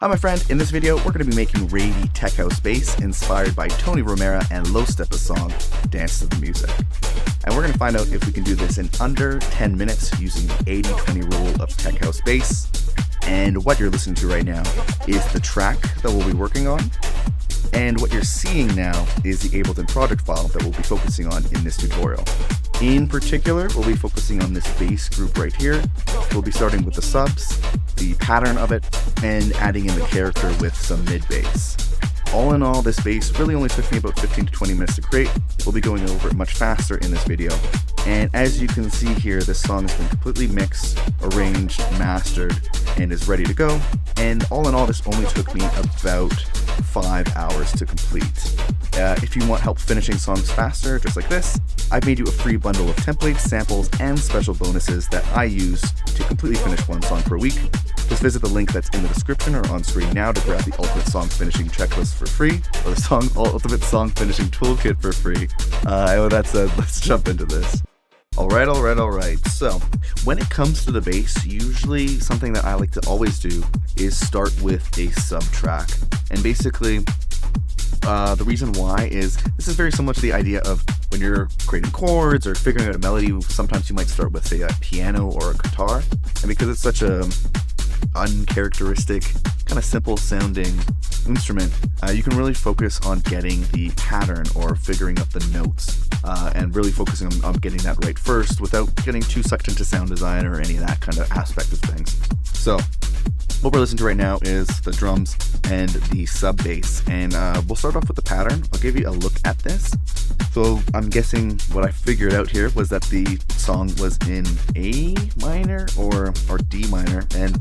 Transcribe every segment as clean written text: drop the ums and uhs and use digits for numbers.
Hi my friend, in this video we're going to be making Ravey tech house bass inspired by Tony ROMERA and STEPPA's song, Dance to the Music. And we're going to find out if we can do this in under 10 minutes using the 80-20 rule of tech house bass. And what you're listening to right now is the track that we'll be working on. And what you're seeing now is the Ableton project file that we'll be focusing on in this tutorial. In particular, we'll be focusing on this bass group right here. We'll be starting with the subs, the pattern of it, and adding in the character with some mid bass. All in all, this bass really only took me about 15 to 20 minutes to create. We'll be going over it much faster in this video. And as you can see here, this song has been completely mixed, arranged, mastered, and is ready to go. And all in all, this only took me about 5 hours to complete. If you want help finishing songs faster, just like this, I've made you a free bundle of templates, samples, and special bonuses that I use to completely finish one song per week. Just visit the link that's in the description or on screen now to grab the Ultimate Song Finishing Checklist for free, or the Ultimate Song Finishing Toolkit for free. That said, let's jump into this. Alright. So, when it comes to the bass, usually something that I like to always do is start with a sub track. And basically, the reason why is this is very similar to the idea of when you're creating chords or figuring out a melody. Sometimes you might start with a piano or a guitar, and because it's such a uncharacteristic, kind of simple sounding instrument, you can really focus on getting the pattern or figuring out the notes, and really focusing on getting that right first without getting too sucked into sound design or any of that kind of aspect of things. So what we're listening to right now is the drums and the sub bass, and we'll start off with the pattern. I'll give you a look at this. So I'm guessing what I figured out here was that the song was in A minor or D minor, and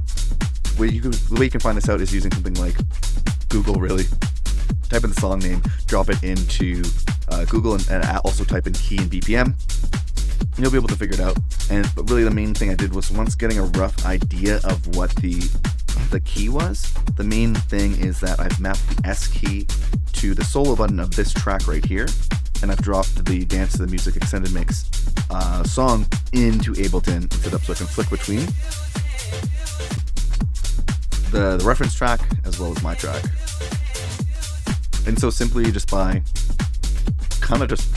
the way you can find this out is using something like Google. Really type in the song name, drop it into Google, and also type in key and BPM. You'll be able to figure it out. But really the main thing I did was, once getting a rough idea of what the key was, the main thing is that I've mapped the S key to the solo button of this track right here, and I've dropped the Dance to the Music extended mix song into Ableton and set up so I can flick between the reference track as well as my track. And so simply just by kind of just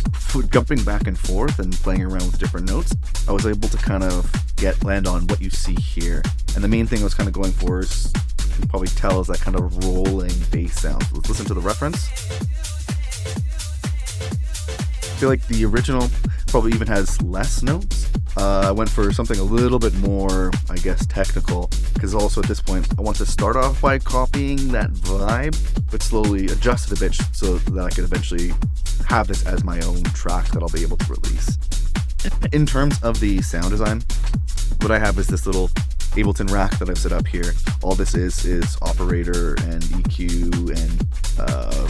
jumping back and forth and playing around with different notes, I was able to kind of land on what you see here. And the main thing I was kind of going for is, you can probably tell, is that kind of rolling bass sound. Let's listen to the reference. I feel like the original probably even has less notes. I went for something a little bit more, I guess, technical, because also at this point I want to start off by copying that vibe, but slowly adjust it a bit so that I can eventually have this as my own track that I'll be able to release. In terms of the sound design, what I have is this little Ableton rack that I've set up here. All this is operator and EQ and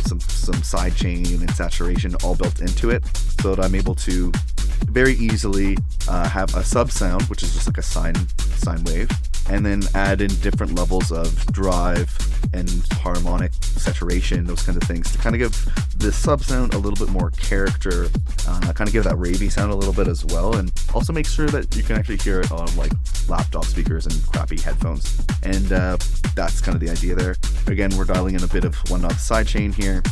some sidechain and saturation all built into it, so that I'm able to very easily have a sub sound, which is just like a sine wave, and then add in different levels of drive and harmonic saturation, those kinds of things, to kind of give the sub sound a little bit more character, kind of give that Ravey sound a little bit as well, and also make sure that you can actually hear it on like laptop speakers and crappy headphones. And that's kind of the idea there. Again, we're dialing in a bit of 1/0 sidechain here,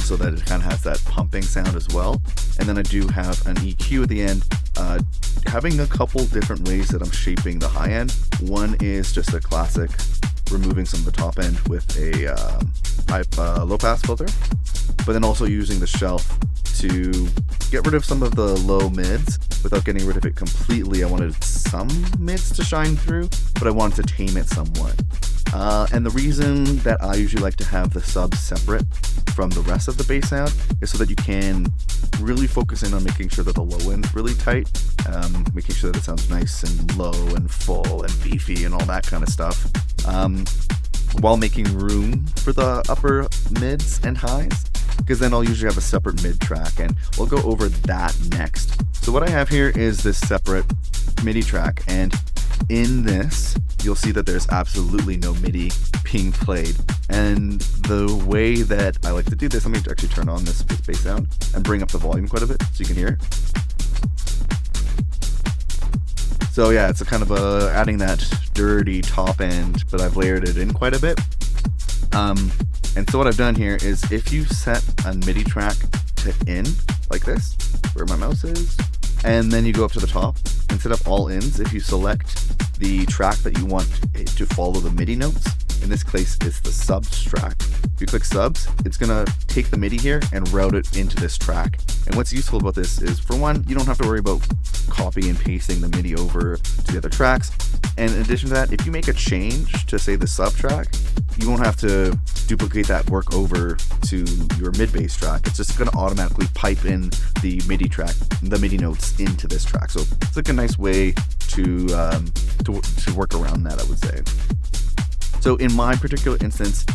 so that it kind of has that pumping sound as well. And then I do have an EQ at the end, having a couple different ways that I'm shaping the high end. One is just a classic, removing some of the top end with a low pass filter, but then also using the shelf to get rid of some of the low mids without getting rid of it completely. I wanted some mids to shine through, but I wanted to tame it somewhat. And the reason that I usually like to have the subs separate from the rest of the bass sound is so that you can really focus in on making sure that the low end's really tight, making sure that it sounds nice and low and full and beefy and all that kind of stuff, while making room for the upper mids and highs, because then I'll usually have a separate mid track, and we'll go over that next. So what I have here is this separate MIDI track, and in this you'll see that there's absolutely no MIDI being played. And the way that I like to do this, let me actually turn on this bass sound and bring up the volume quite a bit so you can hear it. So yeah, it's a kind of adding that dirty top end, but I've layered it in quite a bit. And so what I've done here is if you set a MIDI track to in like this, where my mouse is, and then you go up to the top and set up all ins, if you select the track that you want it to follow the MIDI notes, in this case it's the subs track. If you click subs, it's gonna take the MIDI here and route it into this track. And what's useful about this is, for one, you don't have to worry about copy and pasting the MIDI over to the other tracks. And in addition to that, if you make a change to, say, the sub track, you won't have to duplicate that work over to your mid bass track. It's just going to automatically pipe in the MIDI track, the MIDI notes into this track. So it's like a nice way to work around that, I would say. So in my particular instance,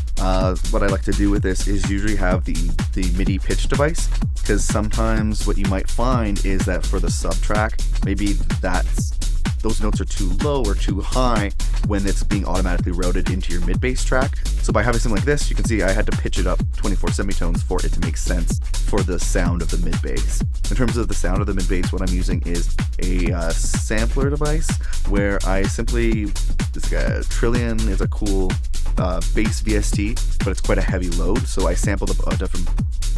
what I like to do with this is usually have the MIDI pitch device, because sometimes what you might find is that for the sub track, maybe those notes are too low or too high when it's being automatically routed into your mid bass track. So by having something like this, you can see I had to pitch it up 24 semitones for it to make sense for the sound of the mid bass. In terms of the sound of the mid bass, what I'm using is a sampler device where I simply, this guy, Trillion is a cool bass VST, but it's quite a heavy load. So I sampled a different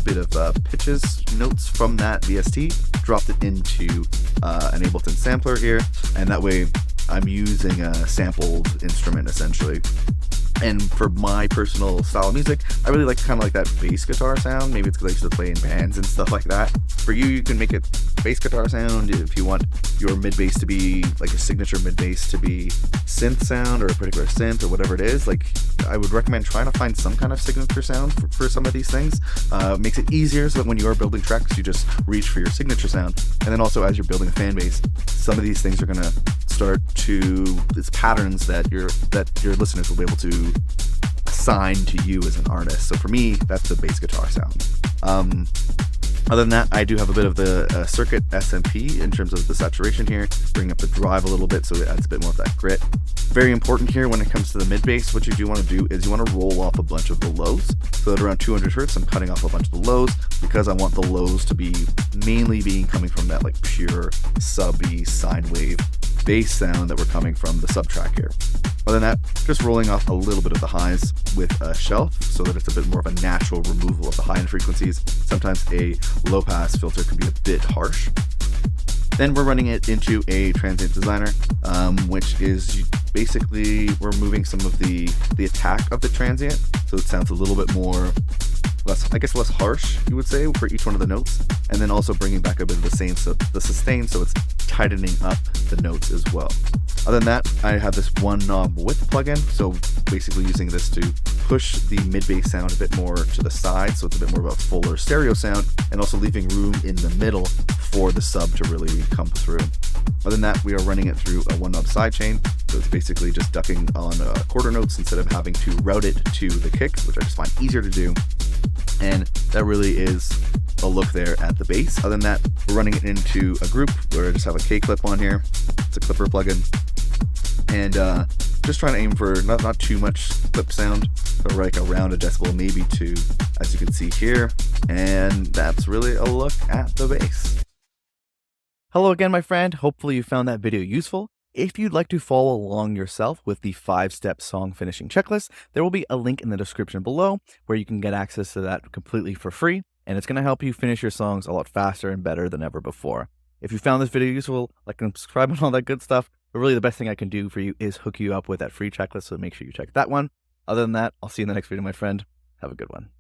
bit of pitches notes from that VST, dropped it into an Ableton sampler here, and that way I'm using a sampled instrument essentially. And for my personal style of music, I really like kind of like that bass guitar sound. Maybe it's because I used to play in bands and stuff like that. For you, you can make it bass guitar sound. If you want your mid bass to be like a signature mid bass to be synth sound or a particular synth or whatever it is, like I would recommend trying to find some kind of signature sound for some of these things. Makes it easier so that when you are building tracks, you just reach for your signature sound. And then also as you're building a fan base, some of these things are going to start to, it's patterns that your listeners will be able to assign to you as an artist. So for me, that's the bass guitar sound. Other than that, I do have a bit of the circuit SMP in terms of the saturation here, bring up the drive a little bit so it adds a bit more of that grit. Very important here when it comes to the mid bass, what you do want to do is you want to roll off a bunch of the lows. So at around 200 hertz, I'm cutting off a bunch of the lows because I want the lows to be mainly coming from that like pure subby sine wave bass sound that we're coming from the sub track here. Other than that, just rolling off a little bit of the highs with a shelf so that it's a bit more of a natural removal of the high end frequencies. Sometimes a low pass filter can be a bit harsh. Then we're running it into a transient designer, which is basically removing some of the attack of the transient, so it sounds a little bit more less harsh, you would say, for each one of the notes, and then also bringing back a bit of the sustain, so it's tightening up the notes as well. Other than that, I have this one knob width plugin, so basically using this to push the mid bass sound a bit more to the side, so it's a bit more of a fuller stereo sound, and also leaving room in the middle for the sub to really come through. Other than that, we are running it through a one knob sidechain, so it's basically just ducking on quarter notes instead of having to route it to the kick, which I just find easier to do. And that really is a look there at the bass. Other than that, we're running it into a group where I just have a K clip on here. It's a clipper plugin. And just trying to aim for not too much clip sound, but like around a decibel, maybe 2, as you can see here. And that's really a look at the bass. Hello again, my friend. Hopefully you found that video useful. If you'd like to follow along yourself with the 5-step song finishing checklist, there will be a link in the description below where you can get access to that completely for free, and it's going to help you finish your songs a lot faster and better than ever before. If you found this video useful, like and subscribe and all that good stuff, but really the best thing I can do for you is hook you up with that free checklist, so make sure you check that one. Other than that, I'll see you in the next video, my friend. Have a good one.